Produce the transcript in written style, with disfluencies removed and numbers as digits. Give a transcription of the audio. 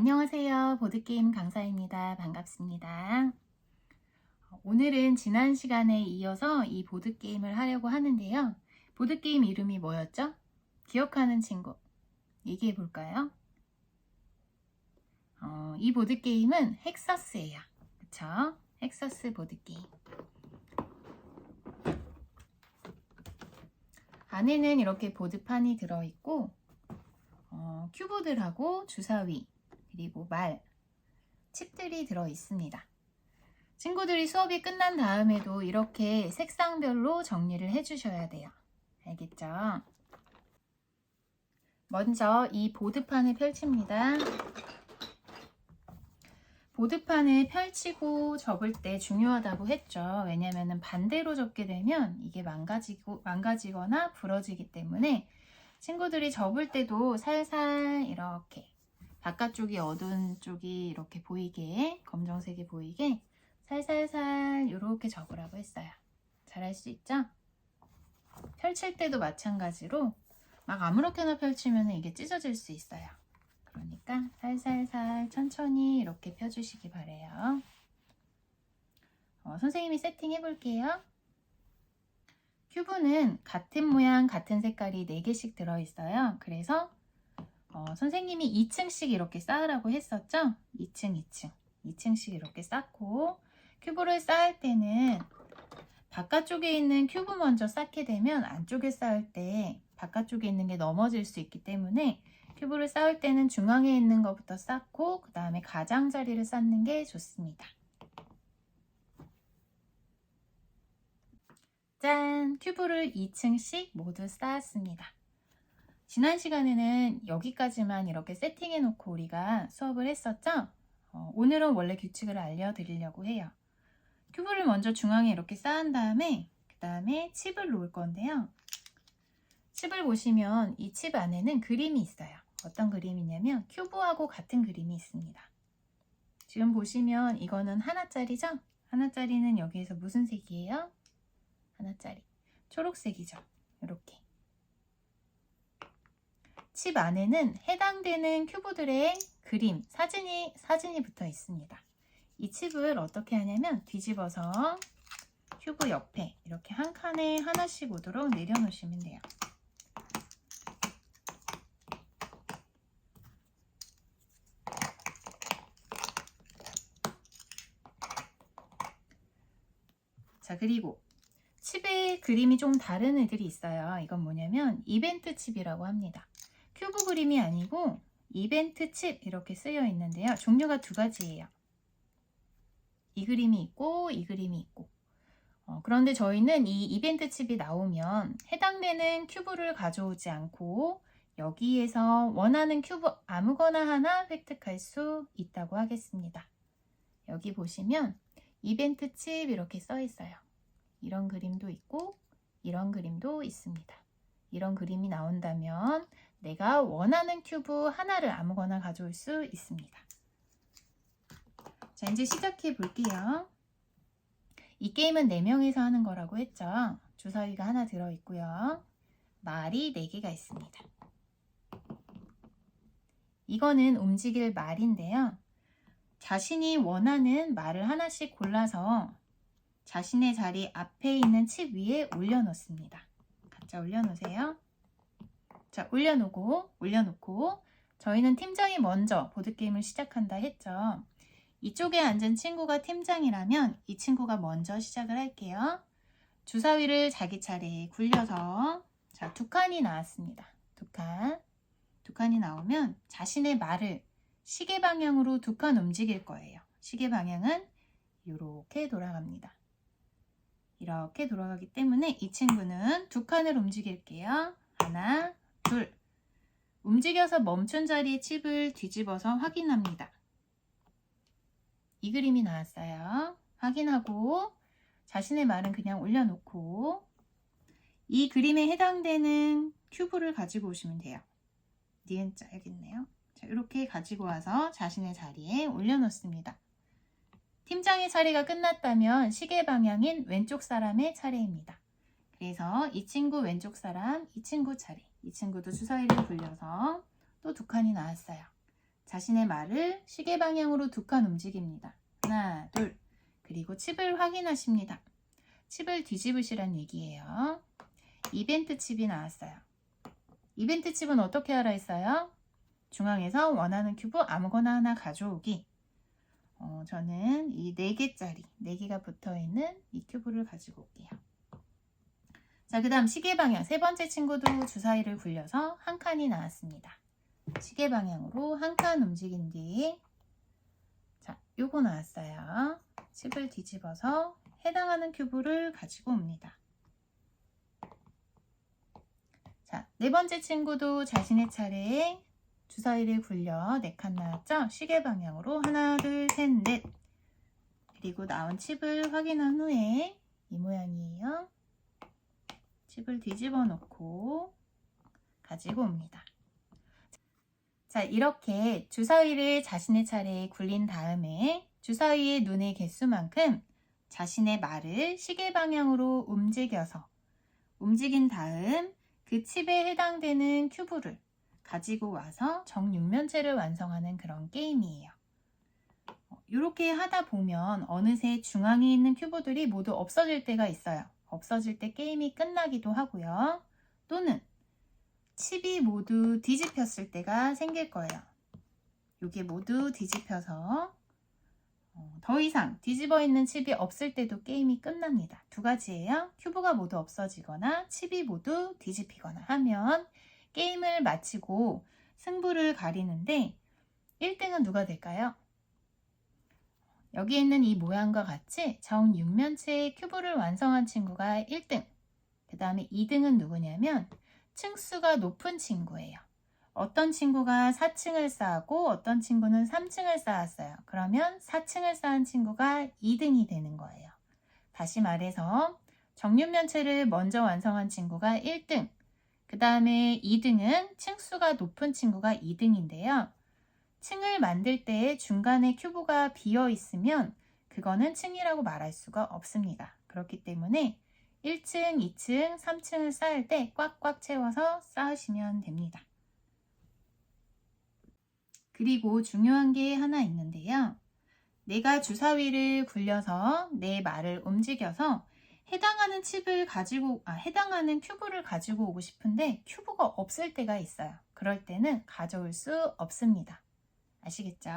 안녕하세요. 보드게임 강사입니다. 반갑습니다. 오늘은 지난 시간에 이어서 이 보드게임을 하려고 하는데요. 보드게임 이름이 뭐였죠? 기억하는 친구 얘기해 볼까요? 이 보드게임은 헥서스예요. 그쵸? 헥서스 보드게임. 안에는 이렇게 보드판이 들어있고 큐브들하고 주사위 그리고 말, 칩들이 들어있습니다. 친구들이 수업이 끝난 다음에도 이렇게 색상별로 정리를 해주셔야 돼요. 알겠죠? 먼저 이 보드판을 펼칩니다. 보드판을 펼치고 접을 때 중요하다고 했죠. 왜냐하면 반대로 접게 되면 이게 망가지거나 부러지기 때문에 친구들이 접을 때도 살살 이렇게 바깥쪽이 어두운 쪽이 이렇게 보이게, 검정색이 보이게 살살살 이렇게 접으라고 했어요. 잘할 수 있죠? 펼칠 때도 마찬가지로 막 아무렇게나 펼치면 이게 찢어질 수 있어요. 그러니까 살살살 천천히 이렇게 펴주시기 바래요. 선생님이 세팅해 볼게요. 큐브는 같은 모양 같은 색깔이 4개씩 들어있어요. 그래서 선생님이 2층씩 이렇게 쌓으라고 했었죠? 2층씩 이렇게 쌓고 큐브를 쌓을 때는 바깥쪽에 있는 큐브 먼저 쌓게 되면 안쪽에 쌓을 때 바깥쪽에 있는 게 넘어질 수 있기 때문에 큐브를 쌓을 때는 중앙에 있는 것부터 쌓고 그 다음에 가장자리를 쌓는 게 좋습니다. 짠! 큐브를 2층씩 모두 쌓았습니다. 지난 시간에는 여기까지만 이렇게 세팅해 놓고 우리가 수업을 했었죠? 오늘은 원래 규칙을 알려드리려고 해요. 큐브를 먼저 중앙에 이렇게 쌓은 다음에 그 다음에 칩을 놓을 건데요. 칩을 보시면 이 칩 안에는 그림이 있어요. 어떤 그림이냐면 큐브하고 같은 그림이 있습니다. 지금 보시면 이거는 하나짜리죠? 하나짜리는 여기에서 무슨 색이에요? 하나짜리. 초록색이죠. 이렇게. 칩 안에는 해당되는 큐브들의 그림, 사진이 붙어 있습니다. 이 칩을 어떻게 하냐면 뒤집어서 큐브 옆에 이렇게 한 칸에 하나씩 오도록 내려놓으시면 돼요. 자, 그리고 칩의 그림이 좀 다른 애들이 있어요. 이건 뭐냐면 이벤트 칩이라고 합니다. 큐브 그림이 아니고 이벤트 칩 이렇게 쓰여 있는데요. 종류가 2가지예요. 이 그림이 있고 이 그림이 있고 그런데 저희는 이 이벤트 칩이 나오면 해당되는 큐브를 가져오지 않고 여기에서 원하는 큐브 아무거나 하나 획득할 수 있다고 하겠습니다. 여기 보시면 이벤트 칩 이렇게 써 있어요. 이런 그림도 있고 이런 그림도 있습니다. 이런 그림이 나온다면 내가 원하는 큐브 하나를 아무거나 가져올 수 있습니다. 자, 이제 시작해 볼게요. 이 게임은 4명이서 하는 거라고 했죠. 주사위가 하나 들어있고요. 말이 4개가 있습니다. 이거는 움직일 말인데요. 자신이 원하는 말을 하나씩 골라서 자신의 자리 앞에 있는 칩 위에 올려놓습니다. 각자 올려놓으세요. 자, 올려놓고 저희는 팀장이 먼저 보드게임을 시작한다 했죠. 이쪽에 앉은 친구가 팀장이라면 이 친구가 먼저 시작을 할게요. 주사위를 자기 차례에 굴려서 자, 2칸이 나왔습니다. 2칸이 나오면 자신의 말을 시계 방향으로 2칸 움직일 거예요. 시계 방향은 이렇게 돌아갑니다. 이렇게 돌아가기 때문에 이 친구는 2칸을 움직일게요. 하나, 둘. 움직여서 멈춘 자리에 칩을 뒤집어서 확인합니다. 이 그림이 나왔어요. 확인하고 자신의 말은 그냥 올려놓고 이 그림에 해당되는 큐브를 가지고 오시면 돼요. 니은자 여기 있네요. 자, 이렇게 가지고 와서 자신의 자리에 올려놓습니다. 팀장의 차례가 끝났다면 시계 방향인 왼쪽 사람의 차례입니다. 그래서 이 친구 왼쪽 사람, 이 친구 차례. 이 친구도 주사위를 굴려서 또 2칸이 나왔어요. 자신의 말을 시계 방향으로 2칸 움직입니다. 하나, 둘. 그리고 칩을 확인하십니다. 칩을 뒤집으시란 얘기예요. 이벤트 칩이 나왔어요. 이벤트 칩은 어떻게 하라 했어요? 중앙에서 원하는 큐브 아무거나 하나 가져오기. 저는 이 4개짜리, 4개가 붙어있는 이 큐브를 가지고 올게요. 자, 그 다음 시계 방향. 3번째 친구도 주사위를 굴려서 한 칸이 나왔습니다. 시계 방향으로 한 칸 움직인 뒤, 자, 요거 나왔어요. 칩을 뒤집어서 해당하는 큐브를 가지고 옵니다. 자, 4번째 친구도 자신의 차례에 주사위를 굴려 4칸 나왔죠? 시계 방향으로 하나, 둘, 셋, 넷. 그리고 나온 칩을 확인한 후에 이 모양이에요. 칩을 뒤집어 놓고 가지고 옵니다. 자, 이렇게 주사위를 자신의 차례에 굴린 다음에 주사위의 눈의 개수만큼 자신의 말을 시계 방향으로 움직인 다음 그 칩에 해당되는 큐브를 가지고 와서 정육면체를 완성하는 그런 게임이에요. 이렇게 하다 보면 어느새 중앙에 있는 큐브들이 모두 없어질 때가 있어요. 없어질 때 게임이 끝나기도 하고요. 또는 칩이 모두 뒤집혔을 때가 생길 거예요. 이게 모두 뒤집혀서 더 이상 뒤집어 있는 칩이 없을 때도 게임이 끝납니다. 2가지예요. 큐브가 모두 없어지거나 칩이 모두 뒤집히거나 하면 게임을 마치고 승부를 가리는데 1등은 누가 될까요? 여기 있는 이 모양과 같이 정육면체의 큐브를 완성한 친구가 1등. 그 다음에 2등은 누구냐면 층수가 높은 친구예요. 어떤 친구가 4층을 쌓고 어떤 친구는 3층을 쌓았어요. 그러면 4층을 쌓은 친구가 2등이 되는 거예요. 다시 말해서 정육면체를 먼저 완성한 친구가 1등, 그 다음에 2등은 층수가 높은 친구가 2등인데요. 층을 만들 때 중간에 큐브가 비어 있으면 그거는 층이라고 말할 수가 없습니다. 그렇기 때문에 1층, 2층, 3층을 쌓을 때 꽉꽉 채워서 쌓으시면 됩니다. 그리고 중요한 게 하나 있는데요. 내가 주사위를 굴려서 내 말을 움직여서 해당하는 큐브를 가지고 오고 싶은데 큐브가 없을 때가 있어요. 그럴 때는 가져올 수 없습니다. 아시겠죠?